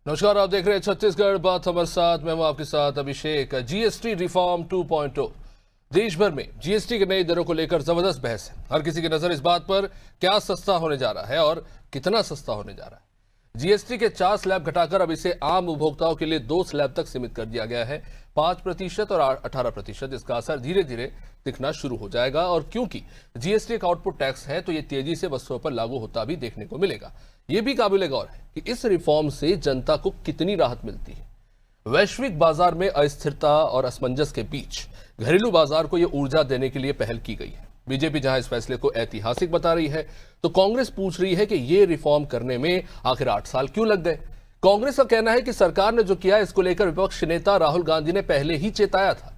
नमस्कार, आप देख रहे हैं छत्तीसगढ़ बात हमारे साथ। मैं हूं आपके साथ अभिषेक। GST reform 2.0। देश भर में जीएसटी के नई दरों को लेकर जबरदस्त बहस है। हर किसी की नजर इस बात पर क्या सस्ता होने जा रहा है और कितना सस्ता होने जा रहा है। जीएसटी के 4 स्लैब घटाकर अब इसे आम उपभोक्ताओं के लिए 2 स्लैब तक सीमित कर दिया गया है, 5% और 18%। इसका असर धीरे धीरे दिखना शुरू हो जाएगा और क्योंकि जीएसटी एक आउटपुट टैक्स है तो ये तेजी से वस्तुओं पर लागू होता भी देखने को मिलेगा। ये भी काबिल गौर है कि इस रिफॉर्म से जनता को कितनी राहत मिलती है। वैश्विक बाजार में अस्थिरता और असमंजस के बीच घरेलू बाजार को यह ऊर्जा देने के लिए पहल की गई है। बीजेपी जहां इस फैसले को ऐतिहासिक बता रही है तो कांग्रेस पूछ रही है कि यह रिफॉर्म करने में आखिर 8 साल क्यों लग गए। कांग्रेस का कहना है कि सरकार ने जो किया इसको लेकर विपक्ष नेता राहुल गांधी ने पहले ही चेताया था।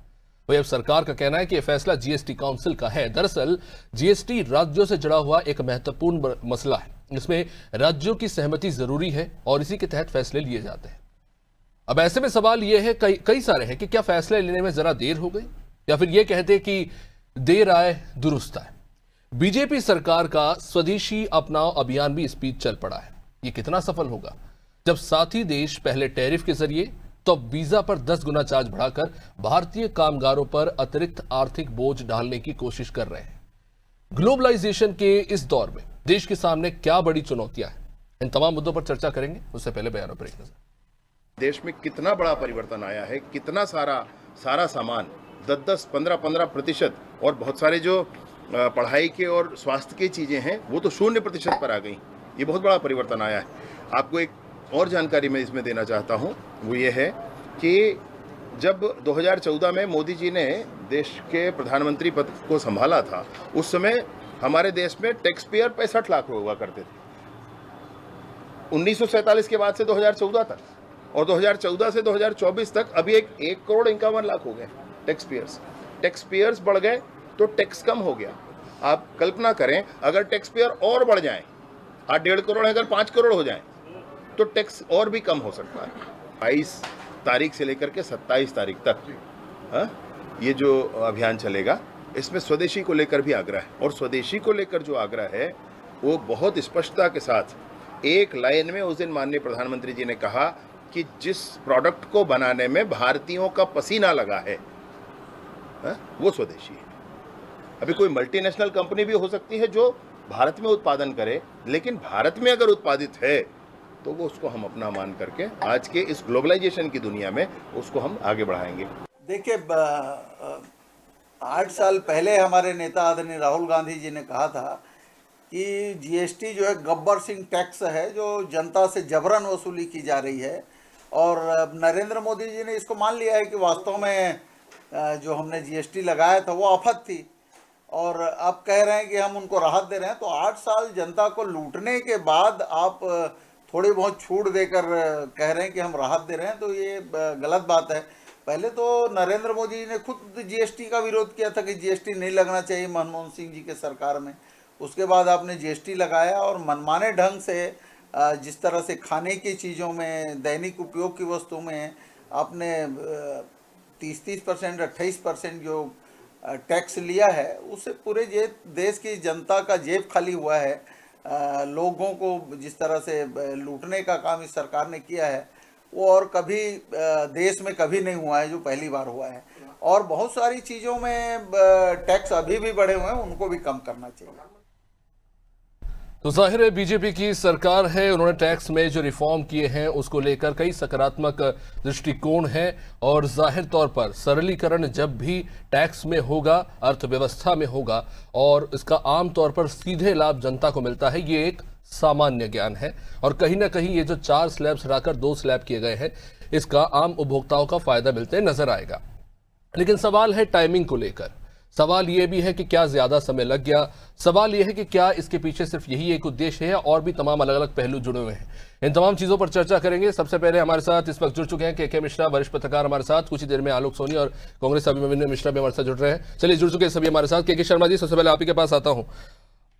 वही अब सरकार का कहना है कि यह फैसला जीएसटी काउंसिल का है। दरअसल जीएसटी राज्यों से जुड़ा हुआ एक महत्वपूर्ण मसला है। इसमें राज्यों की सहमति जरूरी है और इसी के तहत फैसले लिए जाते हैं। अब ऐसे में सवाल यह है, कई सारे हैं कि क्या फैसले लेने में जरा देर हो गई या फिर यह कहते कि देर आए दुरुस्त आए। बीजेपी सरकार का स्वदेशी अपनाओ अभियान भी इस बीच चल पड़ा है। यह कितना सफल होगा जब साथी देश पहले टैरिफ के जरिए तो वीजा पर 10 गुना चार्ज बढ़ाकर भारतीय कामगारों पर अतिरिक्त आर्थिक बोझ डालने की कोशिश कर रहे हैं। ग्लोबलाइजेशन के इस दौर में देश के सामने क्या बड़ी चुनौतियां हैं, इन तमाम मुद्दों पर चर्चा करेंगे। उससे पहले बयानों पर एक नजर। देश में कितना बड़ा परिवर्तन आया है, कितना सारा सामान 10-15% और बहुत सारे जो पढ़ाई के और स्वास्थ्य की चीजें हैं वो तो 0% पर आ गई। ये बहुत बड़ा परिवर्तन आया है। आपको एक और जानकारी मैं इसमें देना चाहता हूँ, वो ये है कि जब 2014 में मोदी जी ने देश के प्रधानमंत्री पद को संभाला था, उस समय हमारे देश में टैक्स पेयर 65 लाख हुआ करते थे। 1947 के बाद से 2014 तक और 2014 से 2024 तक अभी 1,51,00,000 हो गए टैक्स पेयर्स बढ़ गए तो टैक्स कम हो गया। आप कल्पना करें, अगर टैक्स पेयर और बढ़ जाएं, आज 1.5 करोड़ है, अगर 5 करोड़ हो जाएं तो टैक्स और भी कम हो सकता है। 22 तारीख से लेकर के 27 तारीख तक ये जो अभियान चलेगा, इसमें स्वदेशी को लेकर भी आग्रह है और स्वदेशी को लेकर जो आग्रह है वो बहुत स्पष्टता के साथ एक लाइन में उस दिन माननीय प्रधानमंत्री जी ने कहा कि जिस प्रोडक्ट को बनाने में भारतीयों का पसीना लगा है वो स्वदेशी है। अभी कोई मल्टीनेशनल कंपनी भी हो सकती है जो भारत में उत्पादन करे, लेकिन भारत में अगर उत्पादित है तो वो उसको हम अपना मान करके आज के इस ग्लोबलाइजेशन की दुनिया में उसको हम आगे बढ़ाएंगे। देखिए, 8 साल पहले हमारे नेता आदरणीय राहुल गांधी जी ने कहा था कि जीएसटी जो है गब्बर सिंह टैक्स है जो जनता से जबरन वसूली की जा रही है, और नरेंद्र मोदी जी ने इसको मान लिया है कि वास्तव में जो हमने जीएसटी लगाया था वो आफत थी और अब कह रहे हैं कि हम उनको राहत दे रहे हैं। तो 8 साल जनता को लूटने के बाद आप थोड़ी बहुत छूट देकर कह रहे हैं कि हम राहत दे रहे हैं, तो ये गलत बात है। पहले तो नरेंद्र मोदी जी ने खुद जीएसटी का विरोध किया था कि जीएसटी नहीं लगना चाहिए मनमोहन सिंह जी के सरकार में। उसके बाद आपने जीएसटी लगाया और मनमाने ढंग से जिस तरह से खाने की चीज़ों में, दैनिक उपयोग की वस्तु में आपने 30% 28% जो टैक्स लिया है, उससे पूरे देश की जनता का जेब खाली हुआ है। लोगों को जिस तरह से लूटने का काम इस सरकार ने किया है वो और कभी देश में कभी नहीं हुआ है, जो पहली बार हुआ है। और बहुत सारी चीज़ों में टैक्स अभी भी बढ़े हुए हैं, उनको भी कम करना चाहिए। तो जाहिर है बीजेपी की सरकार है, उन्होंने टैक्स में जो रिफॉर्म किए हैं उसको लेकर कई सकारात्मक दृष्टिकोण है और जाहिर तौर पर सरलीकरण जब भी टैक्स में होगा, अर्थव्यवस्था में होगा और इसका आमतौर पर सीधे लाभ जनता को मिलता है, ये एक सामान्य ज्ञान है। और कहीं ना कहीं ये जो 4 स्लैब्स हटाकर 2 स्लैब किए गए हैं, इसका आम उपभोक्ताओं का फायदा मिलते नजर आएगा। लेकिन सवाल है टाइमिंग को लेकर। सवाल यह भी है कि क्या ज्यादा समय लग गया। सवाल यह है कि क्या इसके पीछे सिर्फ यही एक उद्देश्य है और भी तमाम अलग अलग पहलू जुड़े हुए हैं। इन तमाम चीजों पर चर्चा करेंगे। सबसे पहले हमारे साथ इस वक्त जुड़ चुके हैं के मिश्रा, वरिष्ठ पत्रकार हमारे साथ। कुछ ही देर में आलोक सोनी और कांग्रेस अभिमन्यु मिश्रा भी हमारे साथ जुड़ रहे हैं। चलिए जुड़ चुके हैं सभी हमारे साथ। के शर्मा जी, सबसे पहले आप ही के पास आता हूं।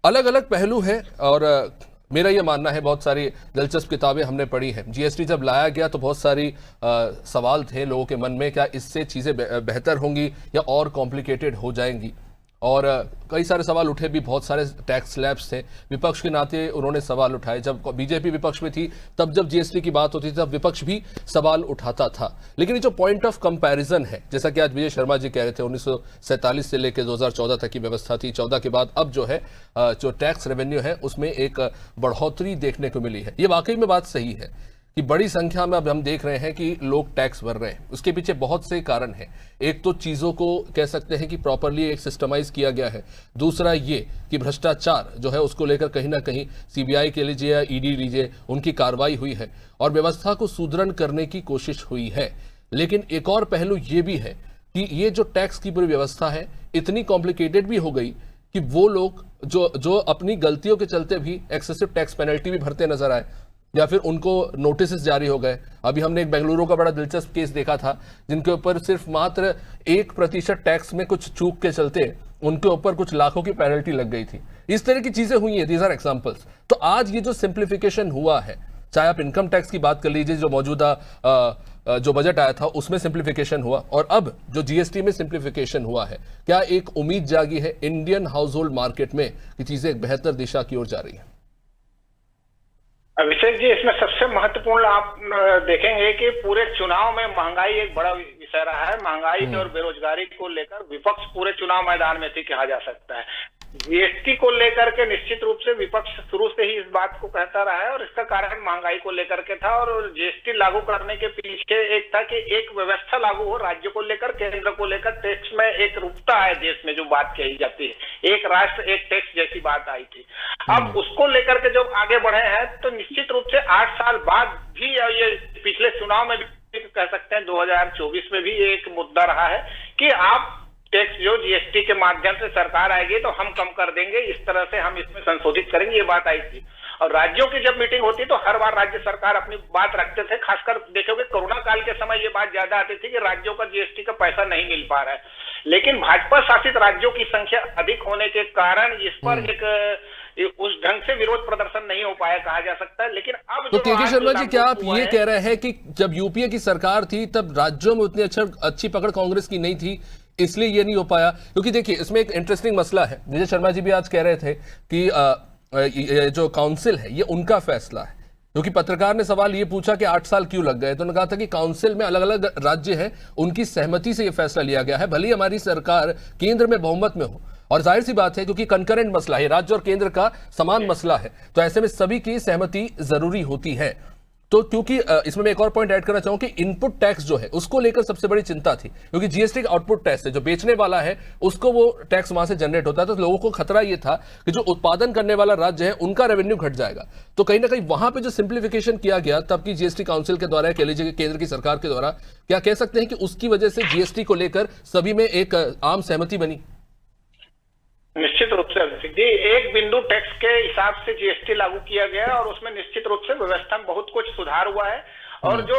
अलग अलग पहलू है और मेरा यह मानना है, बहुत सारी दिलचस्प किताबें हमने पढ़ी हैं। जीएसटी जब लाया गया तो बहुत सारी सवाल थे लोगों के मन में, क्या इससे चीज़ें बेहतर होंगी या और कॉम्प्लिकेटेड हो जाएंगी। और कई सारे सवाल उठे भी, बहुत सारे टैक्स स्लैब्स थे। विपक्ष के नाते उन्होंने सवाल उठाए। जब बीजेपी विपक्ष में थी तब जब जीएसटी की बात होती थी तब विपक्ष भी सवाल उठाता था। लेकिन ये जो पॉइंट ऑफ कंपैरिजन है, जैसा कि आज विजय शर्मा जी कह रहे थे, 1947 से लेकर 2014 तक की व्यवस्था थी, 14 के बाद अब जो है जो टैक्स रेवेन्यू है उसमें एक बढ़ोतरी देखने को मिली है। ये वाकई में बात सही है कि बड़ी संख्या में अब हम देख रहे हैं कि लोग टैक्स भर रहे हैं। उसके पीछे बहुत से कारण हैं। एक तो चीज़ों को कह सकते हैं कि प्रॉपरली एक सिस्टमाइज किया गया है। दूसरा ये कि भ्रष्टाचार जो है उसको लेकर कहीं ना कहीं सीबीआई के लीजिए या ईडी लीजिए, उनकी कार्रवाई हुई है और व्यवस्था को सुदृढ़ करने की कोशिश हुई है। लेकिन एक और पहलू ये भी है कि ये जो टैक्स की पूरी व्यवस्था है इतनी कॉम्प्लिकेटेड भी हो गई कि वो लोग जो अपनी गलतियों के चलते भी एक्सेसिव टैक्स पेनल्टी भी भरते नजर आए या फिर उनको नोटिस जारी हो गए। अभी हमने एक बेंगलुरु का बड़ा दिलचस्प केस देखा था जिनके ऊपर सिर्फ मात्र 1% टैक्स में कुछ चूक के चलते उनके ऊपर कुछ लाखों की पेनल्टी लग गई थी। इस तरह की चीजें हुई हैं। These are examples. तो आज ये जो सिंप्लीफिकेशन हुआ है, चाहे आप इनकम टैक्स की बात कर लीजिए, जो मौजूदा जो बजट आया था उसमें सिंप्लीफिकेशन हुआ और अब जो जीएसटी में सिंप्लीफिकेशन हुआ है, क्या एक उम्मीद जागी है इंडियन हाउस होल्ड मार्केट में कि चीजें एक बेहतर दिशा की ओर जा रही है? अभिषेक जी, इसमें सबसे महत्वपूर्ण आप देखेंगे कि पूरे चुनाव में महंगाई एक बड़ा विषय रहा है। महंगाई और बेरोजगारी को लेकर विपक्ष पूरे चुनाव मैदान में थी, कहा जा सकता है। जीएसटी को लेकर के निश्चित रूप से विपक्ष शुरू से ही इस बात को कहता रहा है और इसका कारण महंगाई को लेकर के था। और जीएसटी लागू करने के पीछे एक था कि एक व्यवस्था लागू हो राज्य को लेकर, केंद्र को लेकर। टैक्स में एक रूपता है देश में जो बात कही जाती है, एक राष्ट्र एक टैक्स जैसी बात आई थी। अब उसको लेकर के जब आगे बढ़े हैं तो निश्चित रूप से 8 साल बाद भी ये पिछले चुनाव में भी कह सकते हैं 2024 में भी एक मुद्दा रहा है कि आप टैक्स जो जीएसटी के माध्यम से सरकार आएगी तो हम कम कर देंगे, इस तरह से हम इसमें संशोधित करेंगे, ये बात आई थी। और राज्यों की जब मीटिंग होती तो हर बार राज्य सरकार अपनी बात रखते थे। खासकर देखोगे कोरोना काल के समय ये बात ज्यादा आती थी कि राज्यों का जीएसटी का पैसा नहीं मिल पा रहा है। लेकिन भाजपा शासित राज्यों की संख्या अधिक होने के कारण इस पर एक उस ढंग से विरोध प्रदर्शन नहीं हो पाया, कहा जा सकता है। लेकिन अब तो केके शर्मा जी, क्या आप ये कह रहे हैं कि जब यूपीए की सरकार थी तब राज्यों में उतनी अच्छी पकड़ कांग्रेस की नहीं थी, इसलिए ये नहीं हो पाया? क्योंकि देखिए इसमें एक इंटरेस्टिंग मसला है। विजय शर्मा जी भी आज कह रहे थे कि ये जो काउंसिल है ये उनका फैसला है, क्योंकि पत्रकार ने सवाल ये पूछा कि 8 साल क्यों लग गए, तो उन्होंने कहा था कि काउंसिल में अलग अलग राज्य हैं, उनकी सहमति से ये फैसला लिया गया है। भले ही हमारी सरकार केंद्र में बहुमत में हो, और जाहिर सी बात है क्योंकि कंकरेंट मसला है, राज्य और केंद्र का समान मसला है, तो ऐसे में सभी की सहमति जरूरी होती है। तो क्योंकि इसमें मैं एक और पॉइंट ऐड करना चाहूं कि इनपुट टैक्स जो है उसको लेकर सबसे बड़ी चिंता थी, क्योंकि जीएसटी का आउटपुट टैक्स है, जो बेचने वाला है उसको वो टैक्स वहां से जनरेट होता है, तो लोगों को खतरा ये था कि जो उत्पादन करने वाला राज्य है उनका रेवेन्यू घट जाएगा। तो कहीं ना कहीं वहां पे जो सिंप्लीफिकेशन किया गया तब की जीएसटी काउंसिल के द्वारा, कह लीजिए केंद्र की सरकार के द्वारा, क्या कह सकते हैं कि उसकी वजह से जीएसटी को लेकर सभी में एक आम सहमति बनी? निश्चित रूप से जी, एक बिंदु टैक्स के हिसाब से जीएसटी लागू किया गया और उसमें निश्चित रूप से व्यवस्था में बहुत कुछ सुधार हुआ है। और जो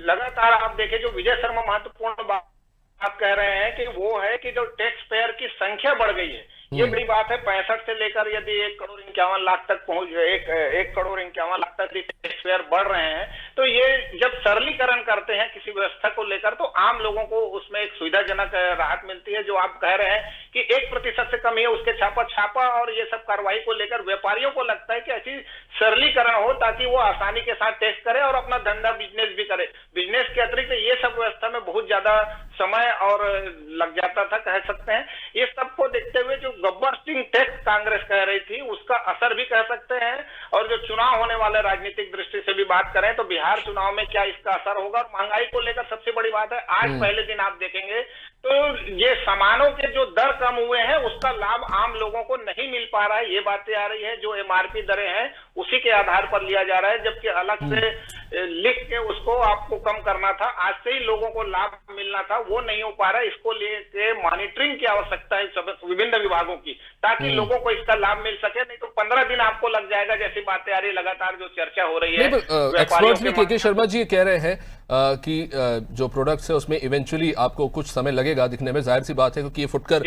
लगातार आप देखें, जो विजय शर्मा महत्वपूर्ण बात कह रहे हैं कि वो है कि जो टैक्स पेयर की संख्या बढ़ गई है, ये बड़ी बात है। 65 से लेकर यदि 1,51,00,000 तक पहुंच, 1,51,00,000 तक टैक्स पेयर बढ़ रहे हैं, तो ये जब सरलीकरण करते हैं किसी व्यवस्था को लेकर तो आम लोगों को उसमें एक सुविधाजनक राहत मिलती है। जो आप कह रहे हैं कि 1% से कम ही है उसके छापा और ये सब कार्रवाई को लेकर व्यापारियों को लगता है कि ऐसी सरलीकरण हो ताकि वो आसानी के साथ टैक्स करे और अपना धंधा बिजनेस भी करे। बिजनेस के अतिरिक्त ये सब व्यवस्था में बहुत ज्यादा समय और लग जाता था, कह सकते हैं। ये सबको देखते हुए जो गब्बर सिंह टैक्स कांग्रेस कह रही थी उसका असर भी कह सकते हैं। और जो चुनाव होने वाले राजनीतिक दृष्टि से भी बात करें तो बिहार चुनाव में क्या इसका असर होगा। और महंगाई को लेकर सबसे बड़ी बात है, आज पहले दिन आप देखेंगे तो ये सामानों के जो दर कम हुए हैं उसका लाभ आम लोगों को नहीं मिल पा रहा है। ये बातें आ रही है, जो एमआरपी दरें हैं उसी के आधार पर लिया जा रहा है, जबकि अलग से लिख के उसको आपको कम करना था, आज से ही लोगों को लाभ मिलना था, वो नहीं हो पा रहा है। इसको लेके मॉनिटरिंग की आवश्यकता है विभिन्न विभागों की, ताकि लोगों को इसका लाभ मिल सके। नहीं तो 15 दिन आपको लग जाएगा, जैसी बातें आ रही लगातार जो चर्चा हो रही है। एक्सपर्ट्स भी केके शर्मा जी कह रहे हैं कि जो प्रोडक्ट्स है उसमें इवेंचुअली आपको कुछ समय लगेगा दिखने में, जाहिर सी बात है, क्योंकि ये फुटकर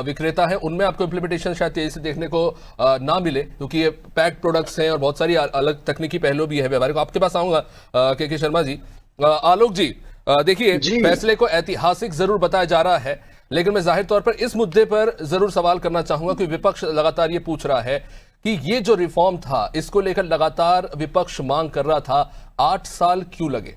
विक्रेता है, उनमें आपको इम्प्लीमेंटेशन शायद तेजी से देखने को ना मिले, क्योंकि ये पैक्ड प्रोडक्ट्स हैं और बहुत सारी अलग तकनीकी पहलू भी है व्यापारिक। आपके पास आऊंगा केके शर्मा जी। आलोक जी, देखिए फैसले को ऐतिहासिक जरूर बताया जा रहा है, लेकिन मैं जाहिर तौर पर इस मुद्दे पर जरूर सवाल करना चाहूंगा कि विपक्ष लगातार ये पूछ रहा है कि ये जो रिफॉर्म था इसको लेकर लगातार विपक्ष मांग कर रहा था, 8 साल क्यों लगे?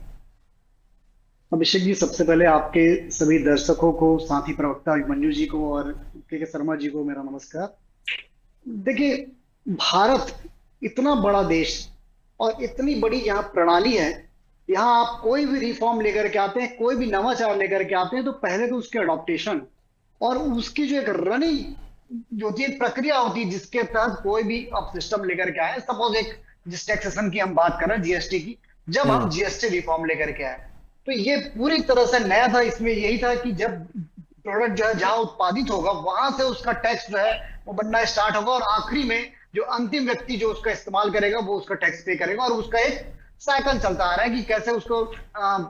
अभिषेक जी, सबसे पहले आपके सभी दर्शकों को, साथी प्रवक्ता अभिमन्यु जी को और के शर्मा जी को मेरा नमस्कार। देखिए, भारत इतना बड़ा देश और इतनी बड़ी यहाँ प्रणाली है, यहाँ आप कोई भी रिफॉर्म लेकर के आते हैं, कोई भी नवाचार लेकर के आते हैं, तो पहले तो उसके अडॉप्टेशन और उसकी जो एक रनिंग जो होती है, प्रक्रिया होती है, जिसके तहत कोई भी आप सिस्टम लेकर के आए। सपोज एक जिस टैक्सेशन की हम बात कर रहे हैं, जीएसटी की, जब हम जीएसटी रिफॉर्म लेकर के आए तो ये पूरी तरह से नया था। इसमें यही था कि जब प्रोडक्ट जो है जहां उत्पादित होगा वहां से उसका टैक्स जो है वो बनना स्टार्ट होगा, और आखिरी में जो अंतिम व्यक्ति जो उसका इस्तेमाल करेगा वो उसका टैक्स पे करेगा। और उसका एक साइकिल चलता आ रहा है कि कैसे उसको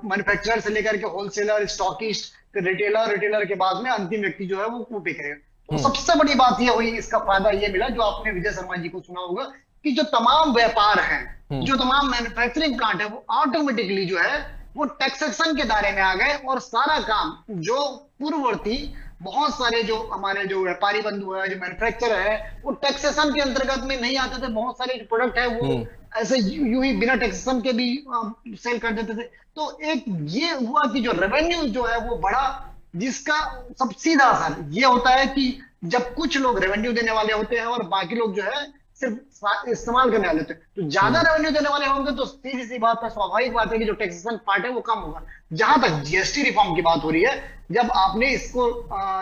मैन्युफैक्चरर से लेकर के होलसेलर, स्टॉकिस्ट, रिटेलर के बाद में अंतिम व्यक्ति जो है वो पे करेगा। तो सबसे बड़ी बात ये हुई, इसका फायदा ये मिला, जो आपने विजय शर्मा जी को सुना होगा, कि जो तमाम व्यापार हैं, जो तमाम मैन्युफैक्चरिंग प्लांट है, वो ऑटोमेटिकली जो है वो टैक्सेशन के दायरे में आ गए। और सारा काम जो पूर्ववर्ती बहुत सारे जो हमारे जो व्यापारी बंधु है, जो मैन्युफैक्चरर है, वो टैक्सेशन के अंतर्गत में नहीं आते थे। बहुत सारे जो प्रोडक्ट है वो ऐसे यूं ही बिना टैक्सेशन के भी सेल कर देते थे। तो एक ये हुआ कि जो रेवेन्यू जो है वो बढ़ा, जिसका सब सीधा असर ये होता है कि जब कुछ लोग रेवेन्यू देने वाले होते हैं और बाकी लोग जो है सिर्फ इस्तेमाल करने वाले होते हैं, तो ज्यादा रेवेन्यू देने वाले होंगे तो सीधी सी बात है, स्वाभाविक बात है कि जो टैक्सेशन पार्ट है वो कम होगा। जहां तक जीएसटी रिफॉर्म की बात हो रही है, जब आपने इसको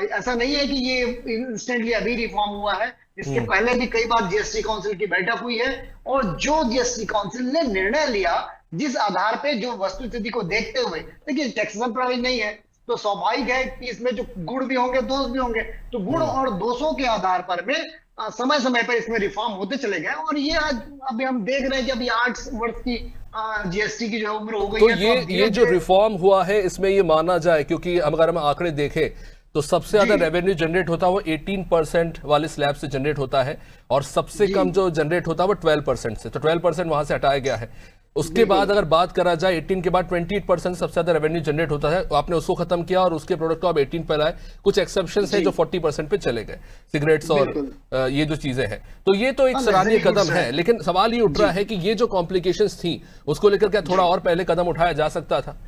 ऐसा नहीं है कि ये इंस्टेंटली अभी रिफॉर्म हुआ है, इसके पहले भी कई बार जीएसटी काउंसिल की बैठक हुई है, और जो जीएसटी काउंसिल ने निर्णय लिया, जिस आधार पे जो वस्तु स्थिति को देखते हुए, देखिए टैक्सेशन प्रणाली नहीं है तो स्वाभाविक है कि इसमें जो गुण भी होंगे, दोष भी होंगे, तो गुण और दोषों के आधार पर में समय समय पर इसमें रिफॉर्म होते चले गए। और ये आज अभी हम देख रहे हैं कि अभी 8 वर्ष की जीएसटी की जो उम्र हो गई तो है। ये जो रिफॉर्म हुआ है इसमें ये माना जाए, क्योंकि अगर हम आंकड़े देखें तो सबसे ज्यादा रेवेन्यू जनरेट होता है वो 18% वाले स्लैब से जनरेट होता है, और सबसे कम जो जनरेट होता है वो 12% से, तो 12% वहां से हटाया गया है। उसके बाद अगर बात करा जाए 18 के बाद 28% सबसे ज्यादा रेवेन्यू जनरेट होता है, आपने उसको खत्म किया और उसके प्रोडक्ट को अब 18 पर लाए। कुछ एक्सेप्शंस है जो 40% पे चले गए, सिगरेट्स और ये जो चीजें हैं। तो ये तो एक सराहनीय कदम है, लेकिन सवाल ये उठ रहा है कि ये जो कॉम्प्लिकेशंस थी उसको लेकर क्या थोड़ा और पहले कदम उठाया जा सकता था?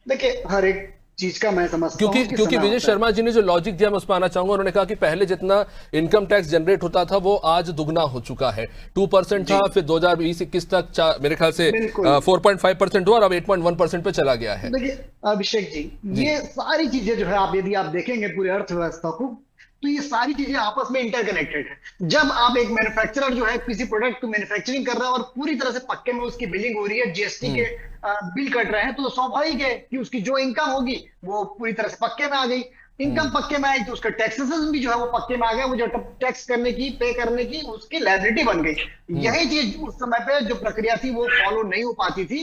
देखिए, हर एक चीज का मैं समझता हूं क्योंकि विजय शर्मा जी ने जो लॉजिक दिया मैं उस पर आना चाहूंगा। उन्होंने कहा कि पहले जितना इनकम टैक्स जनरेट होता था वो आज दुगना हो चुका है। 2% था, फिर 2020-21 तक मेरे ख्याल से 4.5% हुआ और अब 8.1% पे चला गया है। देखिए अभिषेक जी, ये सारी चीजें जो है आप यदि आप देखेंगे पूरी अर्थव्यवस्था को, तो ये सारी चीजें आपस में इंटरकनेक्टेड है। जब आप एक मैन्युफैक्चरर जो है किसी प्रोडक्ट को मैन्युफैक्चरिंग कर रहा है और पूरी तरह से पक्के में उसकी बिलिंग हो रही है, जीएसटी के बिल कट रहे हैं, तो स्वाभाविक है कि उसकी जो इनकम होगी वो पूरी तरह से पक्के में आ गई। इनकम पक्के में आई तो उसका टैक्सेशन भी जो है वो पक्के में आ गया, वो जो टैक्स करने की, पे करने की उसकी लायबिलिटी बन गई। यही चीज उस समय पे जो प्रक्रिया थी वो फॉलो नहीं हो पाती थी।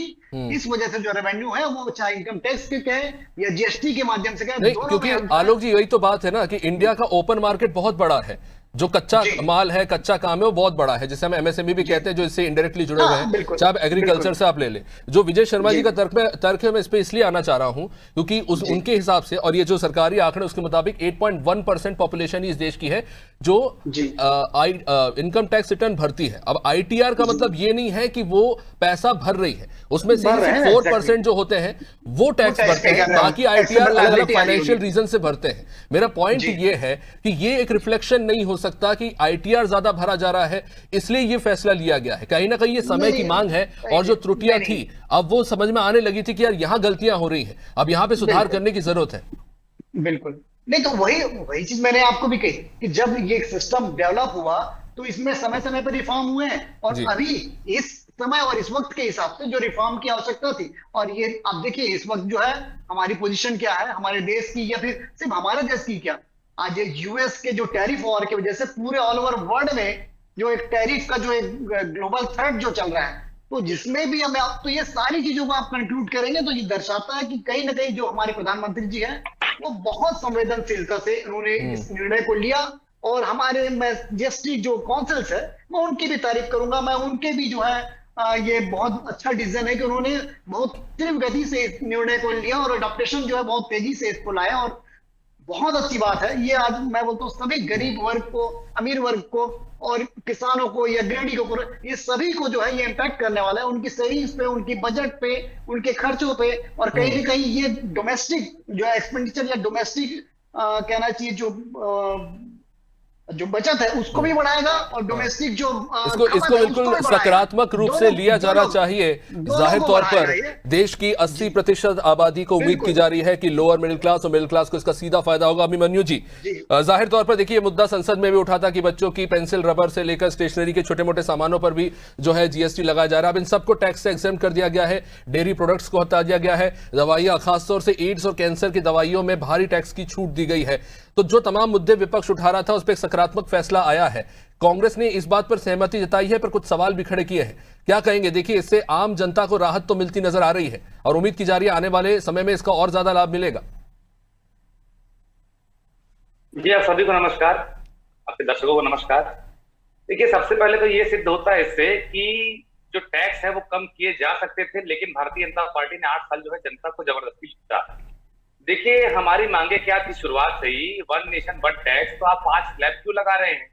इस वजह से जो रेवेन्यू है वो चाहे इनकम टैक्स के कहे या जीएसटी के माध्यम से कहे, क्योंकि आलोक जी यही तो बात है ना कि इंडिया का ओपन मार्केट बहुत बड़ा है, जो कच्चा माल है, कच्चा काम है, वो बहुत बड़ा है, जिसे हम एमएसएमई भी कहते हैं, जो इससे इंडायरेक्टली जुड़े हुए हैं, चाहे एग्रीकल्चर से आप ले लें। जो विजय शर्मा जी का तर्क है, मैं इस पे इसलिए आना चाह रहा हूं क्योंकि उनके हिसाब से, और ये जो सरकारी आंकड़े उसके मुताबिक 8.1% पॉपुलेशन इस देश की है जो इनकम टैक्स रिटर्न भरती है। अब आईटीआर का मतलब ये नहीं है कि वो पैसा भर रही है, उसमें से 4% जो होते हैं वो टैक्स भरते हैं, बाकी आईटीआर अलग अलग फाइनेंशियल रीजन से भरते हैं। मेरा पॉइंट ये है कि ये एक रिफ्लेक्शन नहीं हो सकता कि आईटीआर ज्यादा भरा जा रहा है इसलिए ये फैसला लिया गया है। कहीं ना कहीं ये समय की मांग है, और जो त्रुटियां थी अब वो समझ में आने लगी थी कि यार यहां गलतियां हो रही हैं, अब यहां पे सुधार करने की जरूरत है। बिल्कुल नहीं, तो वही चीज मैंने आपको भी कही कि जब ये सिस्टम डेवलप हुआ तो इसमें समय समय पर रिफॉर्म हुए हैं, और अभी इस समय और इस वक्त के हिसाब से जो रिफॉर्म की आवश्यकता थी, और ये अब देखिए इस वक्त जो है हमारी पोजीशन क्या है, हमारे देश की, या फिर सिर्फ हमारे देश की क्या, आज ये यूएस के जो टैरिफ वॉर की वजह से पूरे ऑल ओवर वर्ल्ड में जो एक टैरिफ का जो एक ग्लोबल थ्रेट जो चल रहा है, तो जिसमें भी हमें, तो ये सारी चीजों को आप कंक्लूड करेंगे तो ये दर्शाता है कि कहीं ना कहीं जो हमारे प्रधानमंत्री जी हैं वो बहुत संवेदनशीलता से उन्होंने इस निर्णय को लिया। और हमारे, मैं जीएसटी जो काउंसिल्स है मैं उनकी भी तारीफ करूंगा, मैं उनके भी जो है ये बहुत अच्छा डिसीजन है कि उन्होंने बहुत तीव्र गति से इस निर्णय को लिया और अडॉप्टेशन जो है बहुत तेजी से इसको लाया, और बहुत अच्छी बात है। ये आज मैं बोलता हूँ सभी गरीब वर्ग को, अमीर वर्ग को और किसानों को या गृहिणी को, ये सभी को जो है ये इम्पैक्ट करने वाला है, उनकी सेविंग्स पे, उनकी बजट पे, उनके खर्चों पे, और कहीं ना कहीं ये डोमेस्टिक जो है एक्सपेंडिचर या डोमेस्टिक कहना चाहिए जो बचत है उसको भी बढ़ाएगा, और डोमेस्टिक जो इसको बिल्कुल सकारात्मक रूप से लिया जाना चाहिए। जाहिर तौर पर देश की 80% आबादी को उम्मीद की जा रही है कि लोअर मिडिल क्लास और मिडिल क्लास को इसका सीधा फायदा होगा। अभिमन्यु जी, जाहिर तौर पर देखिए मुद्दा संसद में भी उठा था कि बच्चों की पेंसिल, रबर से लेकर स्टेशनरी के छोटे मोटे सामानों पर भी जो है जीएसटी लगाया जा रहा है। अब इन सबको टैक्स से एग्जेम्प्ट कर दिया गया है, डेयरी प्रोडक्ट्स को हटा दिया गया है, दवाइयां, खासतौर से एड्स और कैंसर की दवाइयों में भारी टैक्स की छूट दी गई है। तो जो तमाम मुद्दे विपक्ष उठा रहा था उस पर एक सकारात्मक फैसला आया है। कांग्रेस ने इस बात पर सहमति जताई है, पर कुछ सवाल भी खड़े किए हैं। क्या कहेंगे? देखिए, इससे आम जनता को राहत तो मिलती नजर आ रही है और उम्मीद की जा रही है आने वाले समय में इसका और ज्यादा लाभ मिलेगा। जी, आप सभी को नमस्कार, आपके दर्शकों को नमस्कार। देखिए, सबसे पहले तो ये सिद्ध होता है इससे कि जो टैक्स है वो कम किए जा सकते थे, लेकिन भारतीय जनता पार्टी ने 8 साल जो है जनता को जबरदस्ती लूटा। देखिए, हमारी मांगे क्या थी शुरुआत से ही, 1 नेशन 1 टैक्स, तो आप 5 स्लैब क्यों लगा रहे हैं?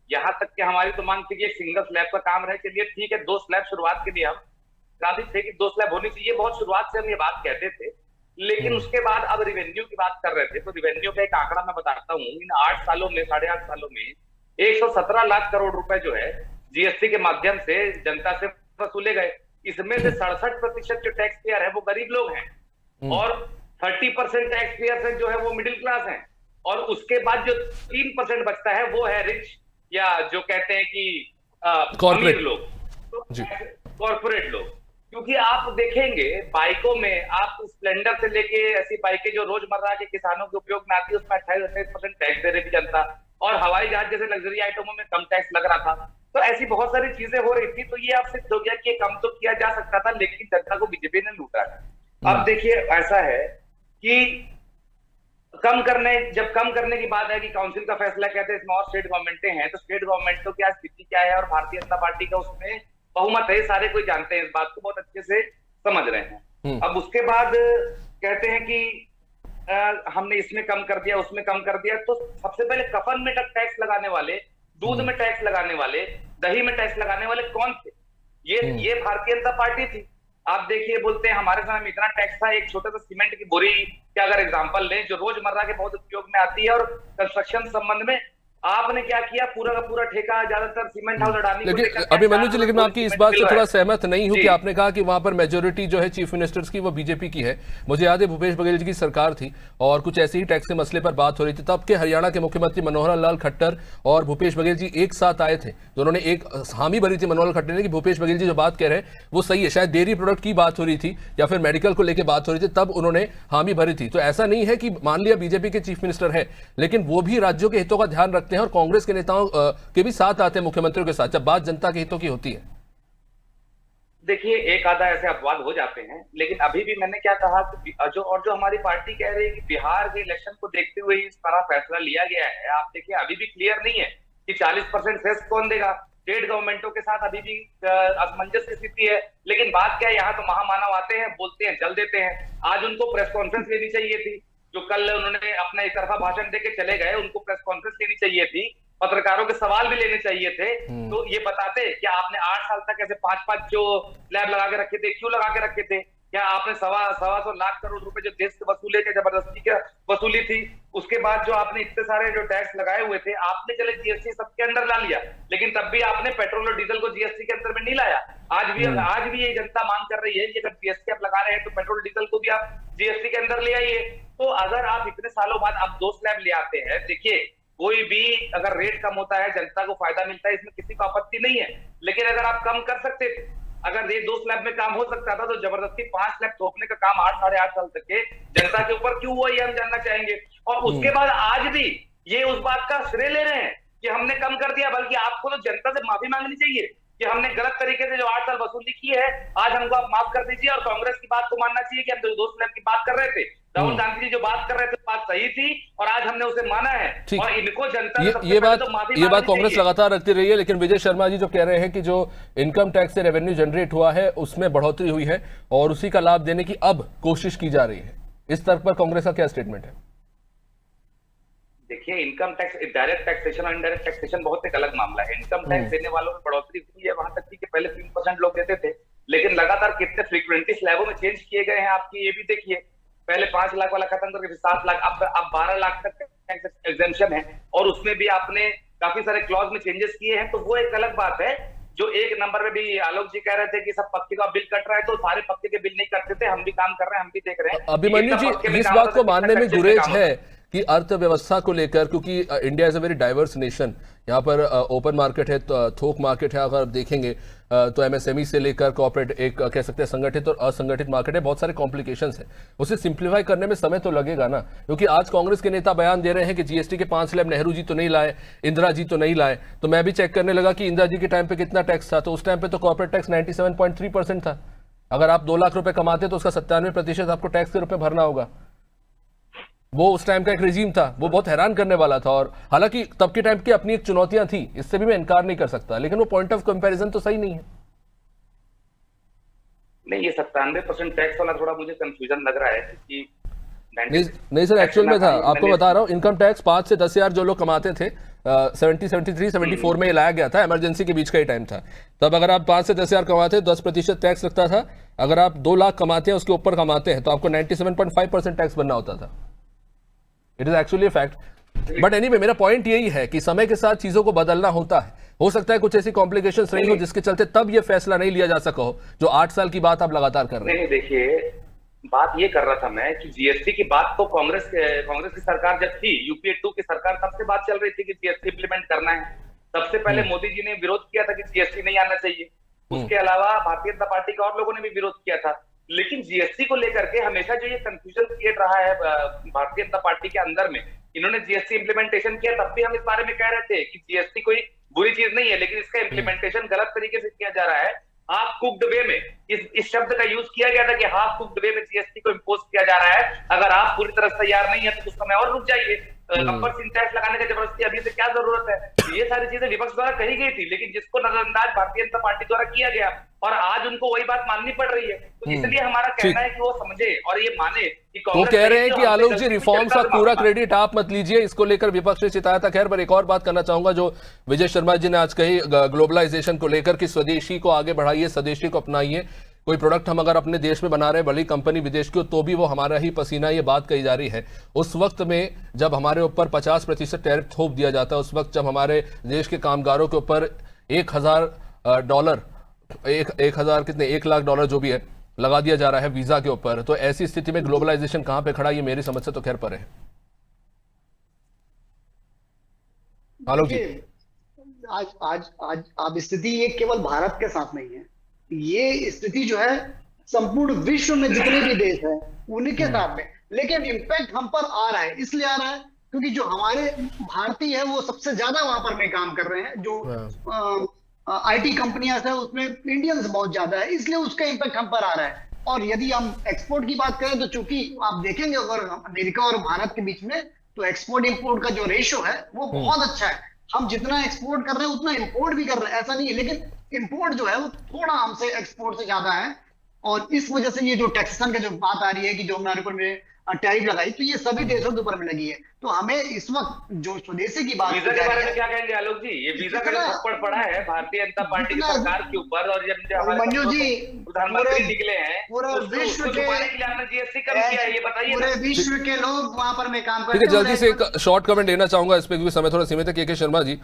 यहाँ तक कि हमारी तो मांग थी कि एक सिंगल स्लैब का काम रहे। चलिए ठीक है, 2 स्लैब शुरुआत के लिए हम राजी थे कि 2 स्लैब होनी चाहिए, बहुत शुरुआत से हम ये बात कहते थे। लेकिन उसके बाद अब रिवेन्यू की बात कर रहे थे, तो रिवेन्यू का एक आंकड़ा मैं बताता हूँ। इन 8 सालों में, 8.5 सालों में 117 लाख करोड़ रुपए जो है जीएसटी के माध्यम से जनता से वसूले गए। इसमें से 67% जो टैक्स पेयर है वो गरीब लोग हैं और 30% टैक्स पेयर जो है वो मिडिल क्लास हैं, और उसके बाद जो 3% बचता है वो है रिच, या जो कहते हैं कि अमीर लोग, तो कॉर्पोरेट लोग। क्योंकि आप देखेंगे बाइकों में, आप स्प्लेंडर से लेके ऐसी बाइकें जो रोजमर्रा के किसानों के उपयोग में आती है उसमें 28% टैक्स दे रही थी जनता, और हवाई जहाज जैसे लग्जरी आइटमों में कम टैक्स लग रहा था। तो ऐसी बहुत सारी चीजें हो रही थी। तो ये अब सिद्ध हो गया कि कम तो किया जा सकता था, लेकिन जनता को बीजेपी ने लूटा है। अब देखिए, ऐसा है कि जब कम करने की बात है कि काउंसिल का फैसला कहते हैं इसमें और स्टेट गवर्नमेंटें हैं, तो स्टेट गवर्नमेंट तो क्या स्थिति क्या है और भारतीय जनता पार्टी का उसमें बहुमत है, सारे कोई जानते हैं, इस बात को बहुत अच्छे से समझ रहे हैं। अब उसके बाद कहते हैं कि हमने इसमें कम कर दिया, उसमें कम कर दिया। तो सबसे पहले कफन में टैक्स लगाने वाले, दूध में टैक्स लगाने वाले, दही में टैक्स लगाने वाले कौन थे? ये भारतीय जनता पार्टी थी। आप देखिए, बोलते हैं हमारे समय में इतना टैक्स था, एक छोटा सा सीमेंट की बोरी का अगर एग्जांपल लें जो रोजमर्रा के बहुत उपयोग में आती है, और कंस्ट्रक्शन संबंध में आपने क्या किया, पूरा का पूरा ठेका ज्यादातर सीमेंट हाउस अडानी को लेकिन अभिमन्यु जी, लेकिन मैं आपकी इस बात से थोड़ा सहमत नहीं हूं कि आपने कहा कि वहां पर मेजोरिटी जो है चीफ मिनिस्टर्स की वो बीजेपी की है। मुझे याद है भूपेश बघेल जी की सरकार थी और कुछ ऐसे ही टैक्स के मसले पर बात हो रही थी, तब के हरियाणा के मुख्यमंत्री मनोहर लाल खट्टर और भूपेश बघेल जी एक साथ आए थे, तो उन्होंने एक हामी भरी थी मनोहर खट्टर ने कि भूपेश बघेल जी जो बात कह रहे हैं वो सही है। शायद डेयरी प्रोडक्ट की बात हो रही थी या फिर मेडिकल को लेकर बात हो रही थी, तब उन्होंने हामी भरी थी। तो ऐसा नहीं है कि मान लिया बीजेपी के चीफ मिनिस्टर है, लेकिन वो भी राज्यों के हितों का ध्यान रखते हैं और कांग्रेस के के भी साथ आते हैं मुख्यमंत्रियों के साथ जब बात जनता के हितों की होती है। देखिए, एक आधा ऐसे अपवाद हो जाते हैं, लेकिन अभी भी मैंने क्या कहा कि जो हमारी पार्टी कह रही है कि बिहार के इलेक्शन को देखते हुए इस तरह फैसला लिया गया है। आप देखिए, अभी भी क्लियर नहीं है कि 40% सेस कौन देगा। स्टेट गवर्नमेंटों के साथ अभी भी असमंजस की स्थिति है। लेकिन बात क्या है, यहाँ तो महामानव आते हैं, बोलते हैं, चल देते हैं। आज उनको प्रेस कॉन्फ्रेंस लेनी चाहिए थी, जो कल उन्होंने अपना एक तरफा भाषण देके चले गए, उनको प्रेस कॉन्फ्रेंस लेनी चाहिए थी, पत्रकारों के सवाल भी लेने चाहिए थे। तो ये बताते कि आपने 8 साल तक ऐसे 5-5 जो स्लैब लगा के रखे थे, क्यों लगा के रखे थे? क्या आपने 125 लाख करोड़ रुपए जो देश के वसूले के जबरदस्ती के वसूली थी, उसके बाद जो आपने इतने सारे जो टैक्स लगाए हुए थे, आपने चले जीएसटी सबके अंदर ला लिया, लेकिन तब भी आपने पेट्रोल और डीजल को जीएसटी के अंदर में नहीं लाया। आज भी ये जनता मांग कर रही है कि अगर जीएसटी आप लगा रहे हैं तो पेट्रोल डीजल को भी आप जीएसटी के अंदर ले आइए। तो अगर आप इतने सालों बाद आप 2 स्लैब ले आते हैं, देखिए कोई भी अगर रेट कम होता है जनता को फायदा मिलता है, इसमें किसी को आपत्ति नहीं है। लेकिन अगर आप कम कर सकते थे, अगर ये 2 स्लैब में काम हो सकता था, तो जबरदस्ती 5 स्लैब थोपने का काम 8-8.5 साल तक के जनता के ऊपर क्यों हुआ, ये हम जानना चाहेंगे। और उसके बाद आज भी ये उस बात का श्रेय ले रहे हैं कि हमने कम कर दिया, बल्कि आपको तो जनता से माफी मांगनी चाहिए कि हमने गलत तरीके से जो 8 साल वसूली की है, आज हमको आप माफ कर दीजिए। और कांग्रेस की बात को मानना चाहिए कि हम 2 स्लैब की बात कर रहे थे, राहुल गांधी जी जो बात कर रहे थे बात सही थी और आज हमने उसे माना है। और इनको जनता ये बात कांग्रेस लगातार रखती रही है। लेकिन विजय शर्मा जी जो कह रहे हैं कि जो इनकम टैक्स से रेवेन्यू जनरेट हुआ है उसमें बढ़ोतरी हुई है और उसी का लाभ देने की अब कोशिश की जा रही है, इस तरफ पर कांग्रेस का क्या स्टेटमेंट है? देखिए, इनकम टैक्स, डायरेक्ट टैक्सेशन और इनडायरेक्ट टैक्सेशन बहुत एक अलग मामला है। इनकम टैक्स देने वालों में बढ़ोतरी हुई है, वहां तक कि पहले 3% लोग देते थे, लेकिन लगातार कितने फ्रीक्वेंटली स्लैबों में चेंज किए गए हैं आपकी ये भी देखिए। पहले 5 लाख वाला खत्म करके 7 लाख, अब 12 लाख तक एग्जेम्पशन है, और उसमें भी आपने काफी सारे क्लॉज में चेंजेस किए हैं, तो वो एक अलग बात है। जो एक नंबर में भी आलोक जी कह रहे थे कि सब पक्के का बिल कट रहा है, तो सारे पक्के के बिल नहीं कटते थे, हम भी काम कर रहे हैं, हम भी देख रहे हैं। अभिमन्यु जी, इस बात को मानने में गुरेज है कि अर्थव्यवस्था को लेकर, क्योंकि India is a very diverse nation, यहाँ पर ओपन मार्केट है, थोक मार्केट है, अगर आप देखेंगे तो एमएसएमई से लेकर कॉर्पोरेट, एक कह सकते हैं संगठित और असंगठित मार्केट है, बहुत सारे कॉम्प्लिकेशंस हैं। उसे सिंप्लीफाई करने में समय तो लगेगा ना, क्योंकि आज कांग्रेस के नेता बयान दे रहे हैं कि जीएसटी के 5 स्लैब नेहरू जी तो नहीं लाए, इंदिरा जी तो नहीं लाए। तो मैं भी चेक करने लगा कि इंदिरा जी के टाइम पे कितना टैक्स था, तो उस टाइम पे तो कॉर्पोरेट टैक्स 97.3% था। अगर आप 2 लाख रुपए कमाते तो उसका 97% आपको टैक्स के रूप में भरना होगा। वो उस टाइम का एक रिजीम था, वो बहुत हैरान करने वाला था। और हालांकि तब के टाइम की अपनी एक चुनौतियां थी, इससे भी मैं इनकार नहीं कर सकता, लेकिन वो पॉइंट ऑफ कंपैरिजन तो सही नहीं है। नहीं, ये 97% टैक्स वाला थोड़ा मुझे कंफ्यूजन लग रहा है, क्योंकि नहीं सर, एक्चुअल में था, आपको बता रहा हूँ, इनकम टैक्स 5 से 10 हजार जो लोग कमाते थे, 73 में लाया गया था, इमरजेंसी के बीच का ही टाइम था। तब अगर आप 5 से 10 हजार कमाते 10% टैक्स लगता था। अगर आप 2 लाख कमाते हैं, उसके ऊपर कमाते हैं, तो आपको 97.5% टैक्स भरना होता था। It is actually fact. But anyway, मेरा पॉइंट यही है कि समय के साथ चीजों को बदलना होता है। हो सकता है कुछ ऐसी कॉम्प्लिकेशंस रही हो जिसके चलते तब ये फैसला नहीं लिया जा सका हो, जो 8 साल की बात आप लगातार कर रहे हैं। नहीं, देखिए, बात ये कर रहा था मैं कि जीएसटी की बात तो कांग्रेस की सरकार जब थी, यूपीए 2 की सरकार, तब से बात चल रही थी कि जीएसटी इंप्लीमेंट करना है। सबसे पहले मोदी जी ने विरोध किया था कि जीएसटी नहीं आना चाहिए। उसके अलावा भारतीय जनता पार्टी के और लोगों ने भी विरोध किया था। लेकिन जीएसटी को लेकर के हमेशा जो ये कंफ्यूजन क्रिएट रहा है भारतीय जनता पार्टी के अंदर में, इन्होंने जीएसटी इंप्लीमेंटेशन किया, तब भी हम इस बारे में कह रहे थे कि जीएसटी कोई बुरी चीज नहीं है, लेकिन इसका इंप्लीमेंटेशन गलत तरीके से किया जा रहा है। हाफ कुक्ड वे में इस शब्द का यूज किया गया था कि हाफ कुक्ड वे में जीएसटी को इंपोज किया जा रहा है। अगर आप पूरी तरह से तैयार नहीं है तो कुछ समय और रुक जाइए। गब्बर सिंह टैक्स लगाने का जबरदस्ती अभी से क्या जरूरत है? ये सारी चीजें विपक्ष द्वारा कही गई थी, लेकिन जिसको नजरअंदाज भारतीय जनता पार्टी द्वारा किया गया, और आज उनको वही बात माननी पड़ रही है। तो इसलिए हमारा कहना है कि वो समझे और ये माने कि वो कह रहे हैं कि आलोक जी, रिफॉर्म्स का पूरा क्रेडिट आप मत लीजिए, इसको लेकर विपक्ष ने चिताया था। खैर, पर एक और बात करना चाहूंगा जो विजय शर्मा जी ने आज कही ग्लोबलाइजेशन को लेकर कि स्वदेशी को आगे बढ़ाइए, स्वदेशी को अपनाइए। कोई प्रोडक्ट हम अगर अपने देश में बना रहे हैं, बड़ी कंपनी विदेश की हो, तो भी वो हमारा ही पसीना, ये बात कही जा रही है। उस वक्त में जब हमारे ऊपर 50% टैरिफ थोप दिया जाता है, उस वक्त जब हमारे देश के कामगारों के ऊपर $1,000 1 लाख डॉलर जो भी है लगा दिया जा रहा है वीजा के ऊपर, तो ऐसी स्थिति में ग्लोबलाइजेशन कहां पे खड़ा, ये मेरी समझ से तो खैर पर है। आलोक जी, आज स्थिति ये केवल भारत के साथ नहीं है, ये स्थिति जो है संपूर्ण विश्व में जितने भी देश हैं उनके साथ में। लेकिन इम्पैक्ट हम पर आ रहा है, इसलिए आ रहा है क्योंकि जो हमारे भारतीय है वो सबसे ज्यादा वहां पर में काम कर रहे हैं। जो आईटी कंपनियां हैं उसमें इंडियंस बहुत ज्यादा है, इसलिए उसका इम्पैक्ट हम पर आ रहा है। और यदि हम एक्सपोर्ट की बात करें तो चूंकि आप देखेंगे अगर अमेरिका और भारत के बीच में, तो एक्सपोर्ट इंपोर्ट का जो रेशियो है वो बहुत अच्छा है। हम जितना एक्सपोर्ट कर रहे हैं उतना इंपोर्ट भी कर रहे हैं, ऐसा नहीं है, लेकिन इंपोर्ट जो है वो थोड़ा हमसे एक्सपोर्ट से ज्यादा है। और इस वजह से ये जो टैक्सेशन का जो बात आ रही है कि जो हमारे ऊपर में टैरिफ लगाई, तो ये सभी देशों के ऊपर में लगी है। तो हमें इस वक्त जो स्वदेशी की बात, वीजा के बारे में क्या कहेंगे आलोक जी? ये वीजा का थप्पड़ पड़ा है भारतीय जनता पार्टी की सरकार के ऊपर, और जब मंजू जी प्रधानमंत्री निकले हैं पूरे विश्व के जीएसटी कम किया है, ये बताइए। पूरे विश्व के लोग वहां पर में काम करते हैं। ठीक है, जल्दी से एक शॉर्ट कमेंट देना चाहूंगा इस पे, क्योंकि समय थोड़ा सीमित है। के शर्मा जी,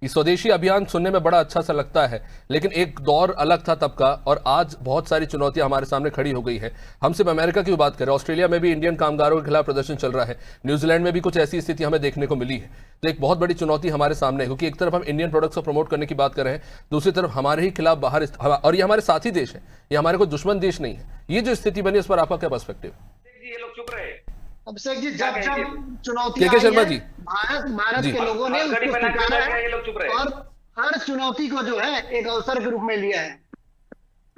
स्वदेशी अभियान सुनने में बड़ा अच्छा सा लगता है, लेकिन एक दौर अलग था तब का, और आज बहुत सारी चुनौतियां हमारे सामने खड़ी हो गई है। हम सिर्फ अमेरिका की बात करें, ऑस्ट्रेलिया में भी इंडियन कामगारों के खिलाफ प्रदर्शन चल रहा है, न्यूजीलैंड में भी कुछ ऐसी स्थिति हमें देखने को मिली है। तो एक बहुत बड़ी चुनौती हमारे सामने है, क्योंकि एक तरफ हम इंडियन प्रोडक्ट्स को प्रमोट करने की बात कर रहे हैं, दूसरी तरफ हमारे ही खिलाफ बाहर, और ये हमारे साथी देश है, ये हमारे कोई दुश्मन देश नहीं है। ये जो स्थिति बनी, उस पर आपका क्या पर्सपेक्टिव? ये लोग चुप रहे। अभिषेक जी, जब चुनौती शर्मा जी, भारत के लोगों ने उसको स्वीकारा है और हर चुनौती को जो है एक अवसर के रूप में लिया है।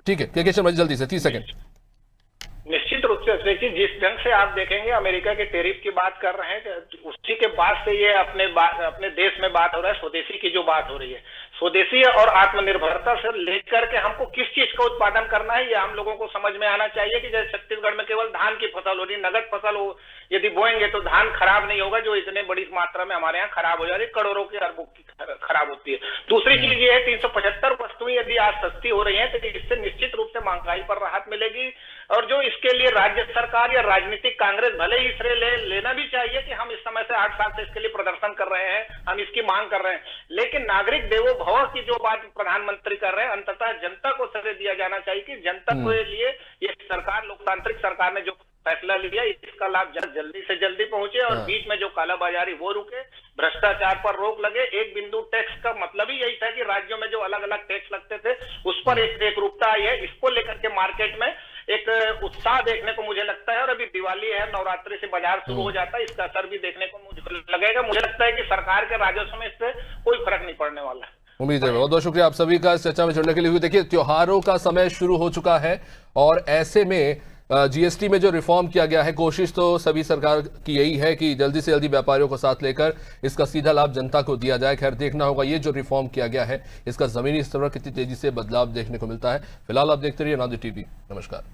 ठीक है, के शर्मा जी, जल्दी से 30 सेकंड। निश्चित रूप से अभिषेक जी, जिस ढंग से आप देखेंगे अमेरिका के टैरिफ की बात कर रहे हैं, उसी के बाद से ये अपने देश में बात हो रहा है, स्वदेशी की जो बात हो रही है। स्वदेशी और आत्मनिर्भरता से लेकर के हमको किस चीज का उत्पादन करना है, ये हम लोगों को समझ में आना चाहिए कि जैसे छत्तीसगढ़ में केवल धान की फसल हो रही, नगद फसल हो, यदि बोएंगे तो धान खराब नहीं होगा, जो इतने बड़ी मात्रा में हमारे यहाँ खराब हो जा रही है, करोड़ों की अरबों की खराब होती है। दूसरी चीज ये है 375 वस्तुएं यदि आज सस्ती हो रही है तो इससे निश्चित रूप से महंगाई पर राहत मिलेगी, और जो इसके लिए राज्य सरकार या राजनीतिक कांग्रेस भले ही श्रेय लेना भी चाहिए कि हम इस समय से 8 साल से इसके लिए प्रदर्शन कर रहे हैं, हम इसकी मांग कर रहे हैं, लेकिन नागरिक देवो भव की जो बात प्रधानमंत्री कर रहे हैं, अंततः जनता को श्रेय दिया जाना चाहिए कि जनता के लिए ये सरकार, लोकतांत्रिक सरकार ने जो फैसला लिया इसका लाभ जल्दी से जल्दी पहुंचे और बीच में जो कालाबाजारी वो रुके, भ्रष्टाचार पर रोक लगे। एक बिंदु टैक्स का मतलब ही यही था कि राज्यों में जो अलग अलग टैक्स लगते थे उस पर एक रूपता आई है। इसको लेकर के मार्केट में एक उत्साह देखने को मुझे लगता है, और अभी दिवाली है, नवरात्रि से बाजार शुरू हो जाता है, इसका असर भी देखने को मुझे लगेगा। मुझे लगता है कि सरकार के राजस्व में इससे कोई फर्क नहीं पड़ने वाला है। उम्मीद है। बहुत बहुत शुक्रिया आप सभी का इस चर्चा में जुड़ने के लिए। देखिए, त्योहारों का समय शुरू हो चुका है और ऐसे में जीएसटी में जो रिफॉर्म किया गया है, कोशिश तो सभी सरकार की यही है कि जल्दी से जल्दी व्यापारियों को साथ लेकर इसका सीधा लाभ जनता को दिया जाए। खैर, देखना होगा ये जो रिफॉर्म किया गया है इसका जमीनी स्तर पर कितनी तेजी से बदलाव देखने को मिलता है। फिलहाल आप देखते रहिए नादिर टीवी। नमस्कार।